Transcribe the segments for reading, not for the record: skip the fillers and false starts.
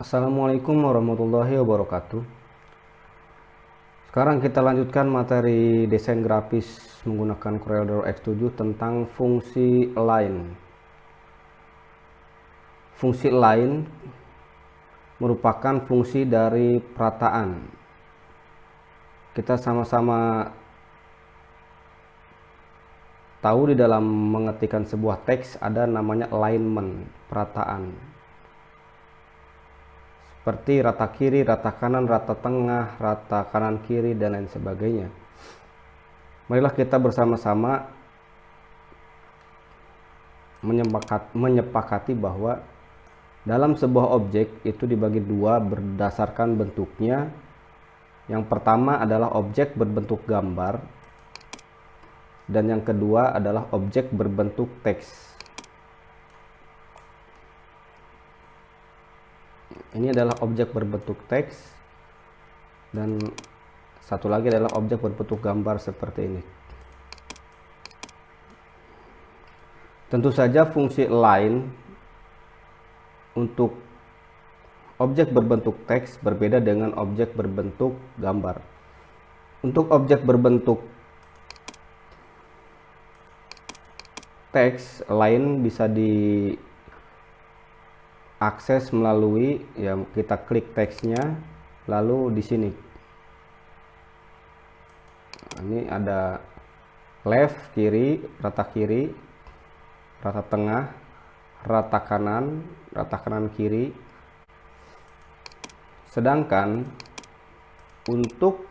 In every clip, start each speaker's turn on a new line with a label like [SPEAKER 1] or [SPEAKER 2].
[SPEAKER 1] Assalamualaikum warahmatullahi wabarakatuh. Sekarang kita lanjutkan materi desain grafis menggunakan CorelDRAW X7 tentang fungsi align. Fungsi align merupakan fungsi dari perataan. Kita sama-sama tahu di dalam mengetikkan sebuah teks ada namanya alignment, perataan. Seperti rata kiri, rata kanan, rata tengah, rata kanan kiri, dan lain sebagainya. Marilah kita bersama-sama menyepakati bahwa dalam sebuah objek itu dibagi dua berdasarkan bentuknya. Yang pertama adalah objek berbentuk gambar, dan yang kedua adalah objek berbentuk teks. Ini adalah objek berbentuk teks, dan satu lagi adalah objek berbentuk gambar seperti ini. Tentu saja fungsi align untuk objek berbentuk teks berbeda dengan objek berbentuk gambar. Untuk objek berbentuk teks, align bisa diakses melalui kita klik teksnya, lalu di sini ini ada left kiri, rata tengah, rata kanan kiri. Sedangkan untuk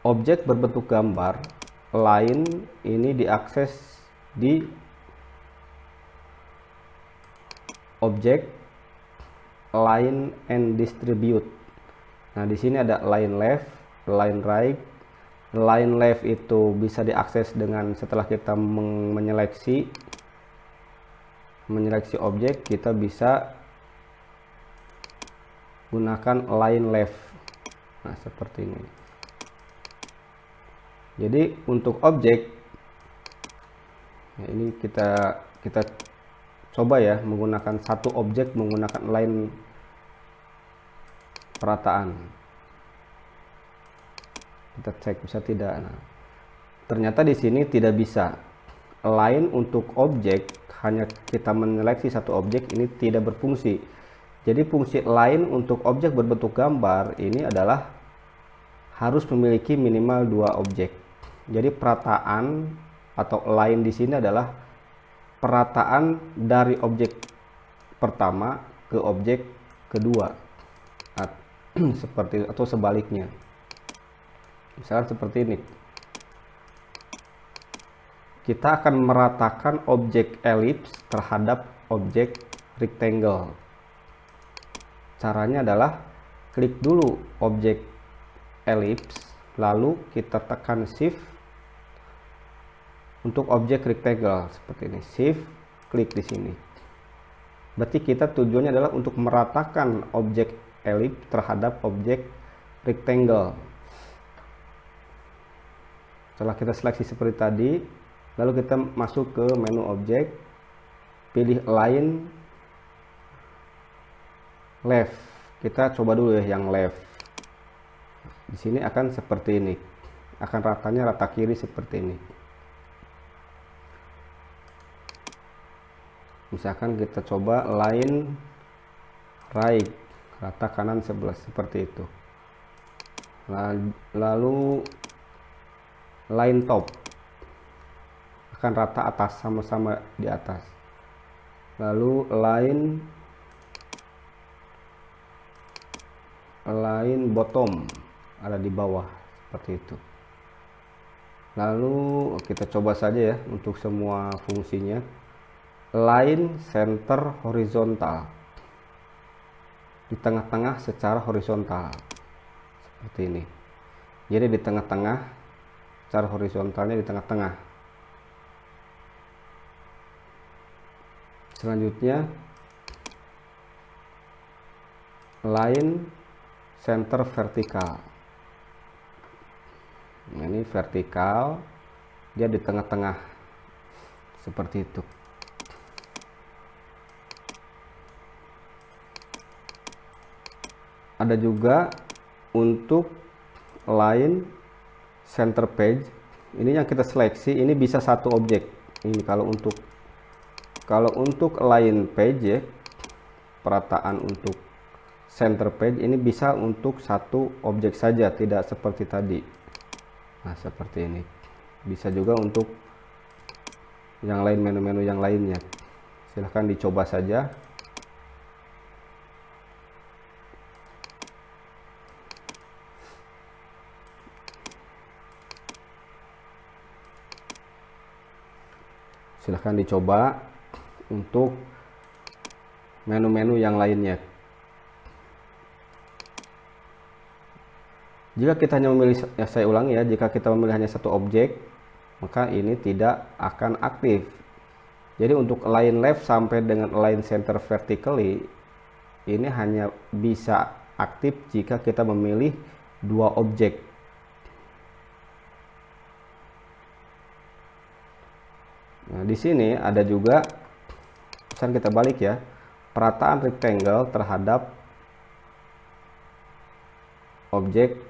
[SPEAKER 1] objek berbentuk gambar, align ini diakses di objek align and distribute. Nah, di sini ada align left, align right. Align left itu bisa diakses dengan setelah kita menyeleksi objek, kita bisa gunakan align left. Nah, seperti ini. Jadi untuk objek ini kita coba ya menggunakan satu objek menggunakan align perataan. Kita cek bisa tidak. Nah, ternyata di sini tidak bisa. Align untuk objek, hanya kita menyeleksi satu objek, ini tidak berfungsi. Jadi fungsi align untuk objek berbentuk gambar ini adalah harus memiliki minimal dua objek. Jadi perataan atau align di sini adalah perataan dari objek pertama ke objek kedua, seperti atau sebaliknya. Misalkan seperti ini. Kita akan meratakan objek elips terhadap objek rectangle. Caranya adalah klik dulu objek elips, lalu kita tekan shift untuk objek rectangle seperti ini. Shift, klik di sini. Berarti kita tujuannya adalah untuk meratakan objek elips terhadap objek rectangle. Setelah kita seleksi seperti tadi, lalu kita masuk ke menu objek, pilih align left. Kita coba dulu ya yang left. Di sini akan seperti ini. Akan ratanya rata kiri seperti ini. Misalkan kita coba align right, rata kanan sebelah seperti itu. Lalu line top akan rata atas, sama-sama di atas. Lalu line bottom ada di bawah seperti itu. Lalu kita coba saja ya untuk semua fungsinya. Line center horizontal, di tengah-tengah secara horizontal seperti ini. Jadi di tengah-tengah, cara horizontalnya di tengah-tengah. Selanjutnya line center vertikal. Nah, ini vertikal, dia di tengah-tengah seperti itu. Ada juga untuk line center page, ini yang kita seleksi, ini bisa satu objek. Ini kalau untuk line page ya, perataan untuk center page ini bisa untuk satu objek saja, tidak seperti tadi. Nah, seperti ini. Bisa juga untuk yang lain, menu-menu yang lainnya. Silahkan dicoba saja. Silahkan dicoba untuk menu-menu yang lainnya. Jika kita hanya memilih, ya saya ulangi ya, jika kita memilih hanya satu objek, maka ini tidak akan aktif. Jadi untuk line left sampai dengan line center vertically, ini hanya bisa aktif jika kita memilih dua objek. Nah, di sini ada juga, misalnya kita balik ya, perataan rectangle terhadap objek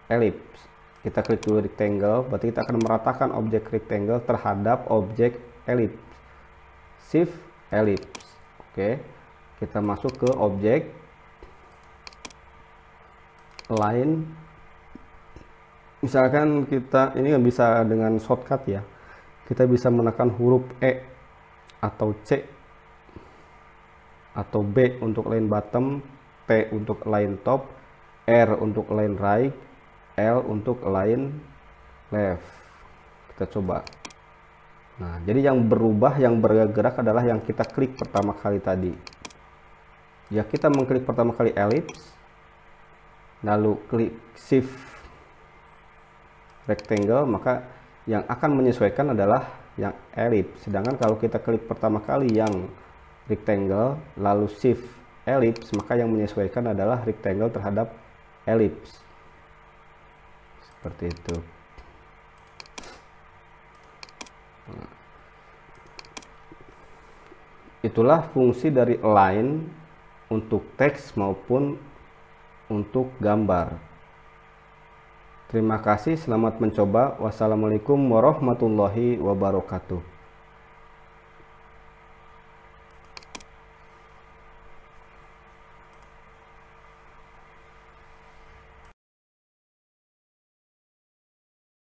[SPEAKER 1] ellipse. Kita klik dulu rectangle, berarti kita akan meratakan objek rectangle terhadap objek ellipse. Shift ellipse. Oke, kita masuk ke objek line. Misalkan kita ini kan bisa dengan shortcut ya. Kita bisa menekan huruf E atau C atau B untuk line bottom, P untuk line top, R untuk line right, L untuk line left. Kita coba. Nah, jadi yang berubah, yang bergerak adalah yang kita klik pertama kali tadi. Ya, kita mengklik pertama kali ellipse, lalu klik shift rectangle, maka yang akan menyesuaikan adalah yang ellipse. Sedangkan kalau kita klik pertama kali yang rectangle, lalu shift ellipse, maka yang menyesuaikan adalah rectangle terhadap ellipse. Seperti itu. Nah, itulah fungsi dari line untuk teks maupun untuk gambar. Terima kasih, selamat mencoba. Wassalamualaikum warahmatullahi wabarakatuh.